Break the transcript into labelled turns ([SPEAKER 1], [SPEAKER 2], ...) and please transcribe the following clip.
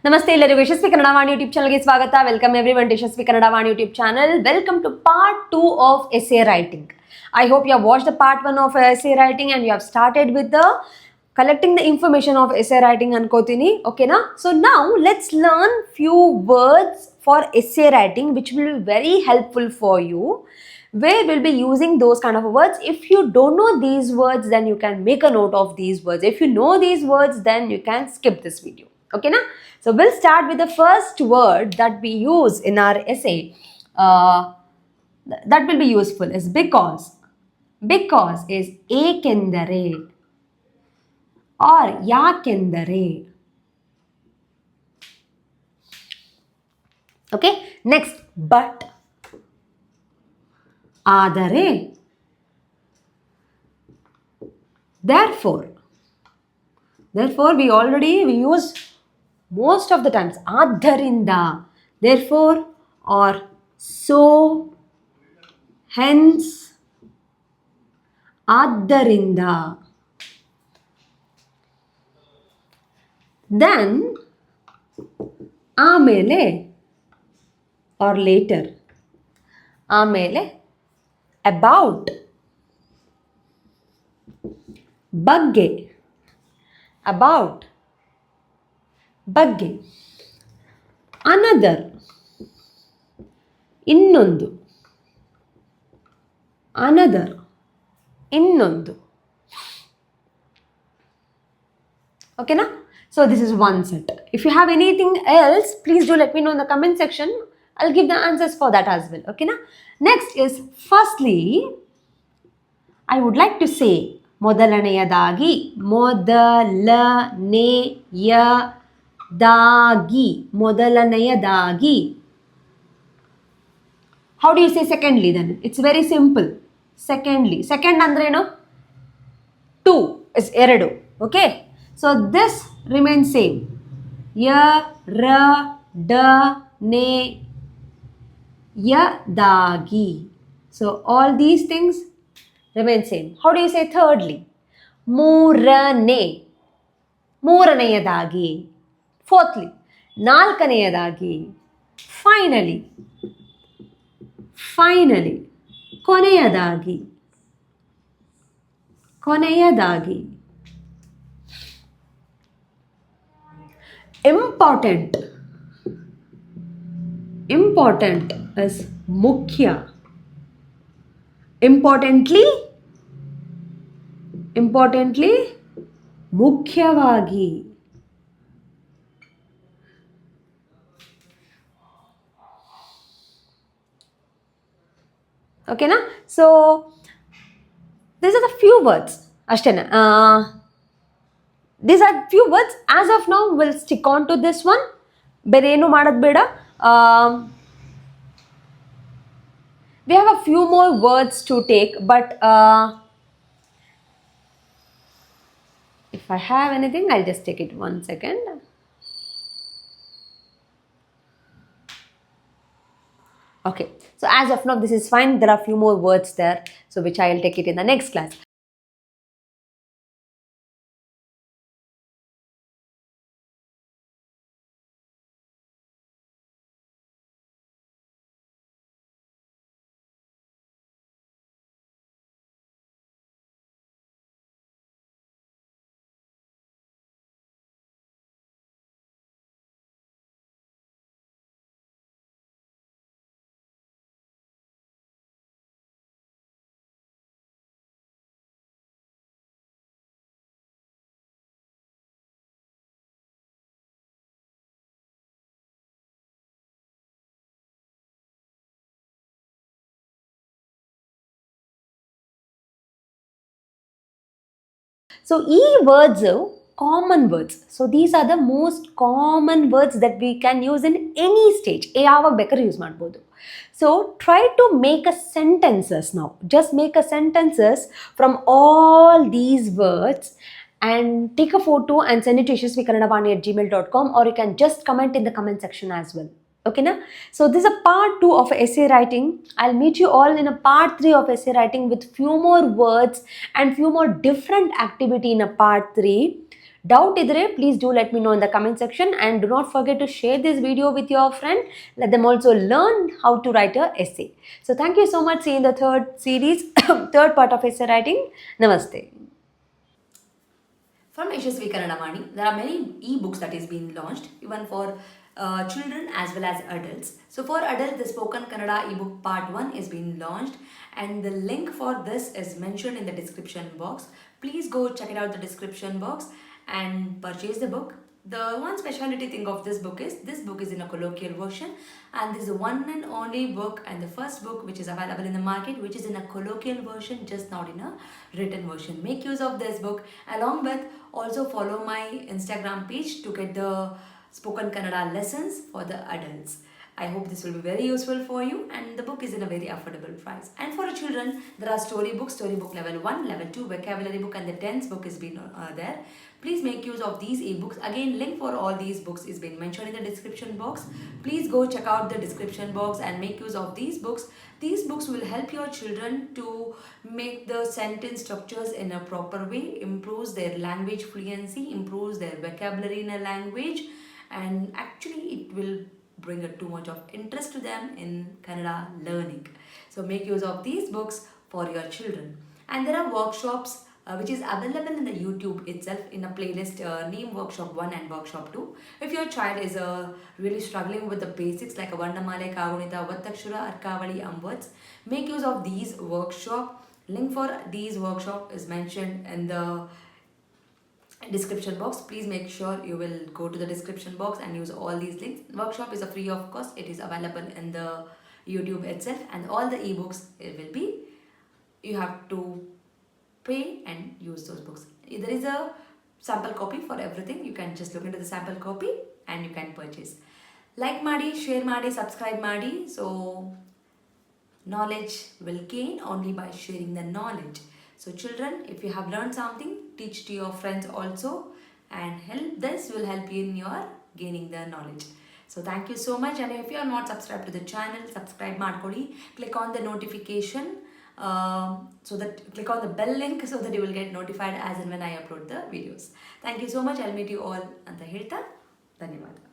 [SPEAKER 1] Namaste ಎಲ್ಲರಿಗೂ ಯಶಸ್ವಿ Kannada Vani YouTube ಚಾನಲ್ಗೆ ಸ್ವಾಗತ. Welcome everyone to Yashasvi Kannada Vani YouTube channel. Welcome to part 2 of essay writing. I hope you have watched the part 1 of essay writing and you have started with the collecting the information of essay writing ankotini. Okay na? So now let's learn few words for essay writing which will be very helpful for you, where we'll be using those kind of words. If you don't know these words, then you can make a note of these words. If you know these words, then you can skip this video. Okay na? So we'll start with the first word that we use in our essay that will be useful is because. Because is ekendare or yakendare. Okay, next but. Adare. Therefore we use most of the times adarinda, therefore or so, hence, adarinda. Then ಆಮೇಲೆ or later, ಆಮೇಲೆ about, ಬಗ್ಗೆ, about, ಬಗ್ಗೆ, another, ಇನ್ನೊಂದು, another, ಇನ್ನೊಂದು. Okay na? So this is one set. If you have anything else, please do let me know in the comment section. I'll give the answers for that as well. Okay na? Next is firstly, I would like to say ಮೊದಲನೆಯದಾಗಿ, ಮೊದಲನೆಯದಾಗಿ. How do you say secondly then? It's very simple. Secondly. Second ಅಂದ್ರೇನು? 2 is ಎರಡು. Okay? So this remains same. ಯದಾಗಿ. So all these things remain same. How do you say thirdly? ಮೂರನೆಯದಾಗಿ. Fourthly, ನಾಲ್ಕನೆಯದಾಗಿ. Finally, ಕೊನೆಯದಾಗಿ. Important is ಮುಖ್ಯ. Importantly, ಮುಖ್ಯವಾಗಿ. Okay na? So these are the few words. Ashtena. These are few words. As of now, we'll stick on to this one. Bere enu madad beda. We have a few more words to take, but if I have anything, I'll just take it 1 second. Okay, so as of now, this is fine. There are few more words there, so which I will take it in the next class. So ಈ words common words. So these are the most common words that we can use in any stage. ಯಾವಾಗ ಬೇಕಾದ್ರೂ use ಮಾಡ್ಬೋದು. So try to make a sentences now. Just make a sentences from all these words and take a photo and send it to yashaswikannadavaani@gmail.com, or you can just comment in the comment section as well. Okay na? So this is a part 2 of essay writing. I'll meet you all in a part 3 of essay writing with few more words and few more different activity in a part 3. doubt idre, please do let me know in the comment section, and do not forget to share this video with your friend. Let them also learn how to write a essay. So thank you so much. See you in the third series, third part of essay writing. Namaste. From Yashaswi Kannadavaani, there are many e-books that is being launched, even for children as well as adults. So for adults, the Spoken Kannada ebook part 1 is being launched, and the link for this is mentioned in the description box. Please go check it out the description box and purchase the book. The one specialty thing of this book is in a colloquial version, and this is the one and only book and the first book which is available in the market which is in a colloquial version, just not in a written version. Make use of this book. Along with, also follow my Instagram page to get the Spoken Kannada lessons for the adults. I hope this will be very useful for you, and the book is in a very affordable price. And for children, there are storybook level 1, level 2, vocabulary book, and the tense book is been there. Please make use of these ebooks. Again, link for all these books is being mentioned in the description box. Please go check out the description box and make use of these books. These books will help your children to make the sentence structures in a proper way, improves their language fluency, improves their vocabulary in a language, and actually it will bring too much of interest to them in Kannada learning. So make use of these books for your children. And there are workshops which is available in the YouTube itself in a playlist named Workshop 1 and Workshop 2. If your child is really struggling with the basics like a Vandamale, Kagunita, Vattakshura, Arkavali, words, make use of these workshop. Link for these workshop is mentioned in the description box. Please make sure you will go to the description box and use all these links. Workshop is a free of cost. It is available in the YouTube itself, and all the ebooks it will be, you have to pay and use those books. There is a sample copy for everything. You can just look into the sample copy and you can purchase. Like ಮಾಡಿ, share ಮಾಡಿ, subscribe ಮಾಡಿ. So knowledge will gain only by sharing the knowledge. So children, if you have learned something, teach to your friends also, and this will help you in your gaining the knowledge. So thank you so much, and if you are not subscribed to the channel, subscribe ಮಾಡ್ಕೊಳ್ಳಿ. Click on the notification, so that click on the bell link so that you will get notified as and when I upload the videos. Thank you so much. I'll meet you all ಅಂತ ಹೇಳ್ತಾ ಧನ್ಯವಾದ.